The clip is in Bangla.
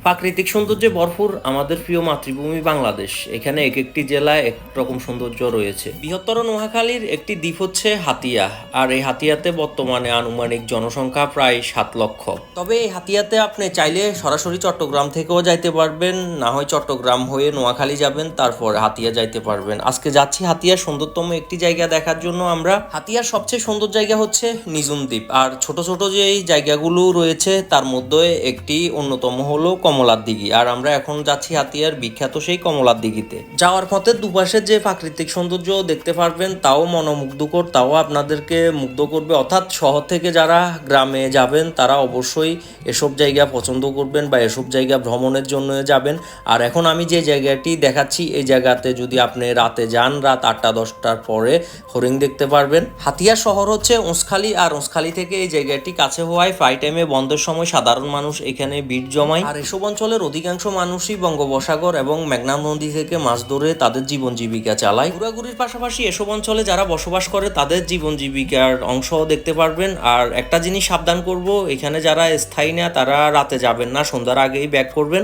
প্রাকৃতিক সৌন্দর্যে ভরপুর আমাদের প্রিয় মাতৃভূমি বাংলাদেশ। এখানে এক একটি জেলায় এক রকম সৌন্দর্য রয়েছে। বৃহত্তর নোয়াখালীর একটি দ্বীপ হচ্ছে হাতিয়া, আর এই হাতিয়াতে বর্তমানে আনুমানিক জনসংখ্যা প্রায় 7 লক্ষ। তবে এই হাতিয়াতে আপনি চাইলে সরাসরি চট্টগ্রাম থেকেও যাইতে পারবেন, না হয় চট্টগ্রাম হয়ে নোয়াখালী যাবেন, তারপর হাতিয়া যাইতে পারবেন। আজকে যাচ্ছি হাতিয়ার সুন্দরতম একটি জায়গা দেখার জন্য। আমরা হাতিয়ার সবচেয়ে সুন্দর জায়গা হচ্ছে নিঝুম দ্বীপ, আর ছোট ছোট যে এই জায়গাগুলো রয়েছে তার মধ্যে একটি অন্যতম হলো কমলার দিঘি। আর আমরা এখন যাচ্ছি হাতিয়ার বিখ্যাত সেই কমলার দিঘিতে। যাওয়ার পথে দুপাশে যে প্রাকৃতিক সৌন্দর্য দেখতে পারবেন তাও মনোমুগ্ধকর, তাও আপনাদেরকে মুগ্ধ করবে। অর্থাৎ শহর থেকে যারা গ্রামে যাবেন তারা অবশ্যই এসব জায়গা পছন্দ করবেন বা এসব জায়গা ভ্রমণের জন্য যাবেন। আর এখন আমি যে জায়গাটি দেখাচ্ছি এই জায়গাতে যদি আপনি রাতে যান, রাত 8টা-10টার পরে হরিণ দেখতে পারবেন। হাতিয়া শহর হচ্ছে উঁচখালী, আর উঁচখালী থেকে এই জায়গাটি কাছে হওয়ায় প্রায় টাইমে বন্ধের সময় সাধারণ মানুষ এখানে ভিড় জমায়। আর এসব অঞ্চলের অধিকাংশ মানুষই বঙ্গোপসাগর এবং মেঘনা নদী থেকে মাছ ধরে তাদের জীবন জীবিকা চালায়। ঘোরাঘুরির পাশাপাশি এসব অঞ্চলে যারা বসবাস করে তাদের জীবন জীবিকার অংশ দেখতে পারবেন। আর একটা জিনিস সাবধান করব, এখানে যারা স্থায়ী না তারা রাতে যাবেন না, সন্ধ্যার আগেই ব্যাক করবেন।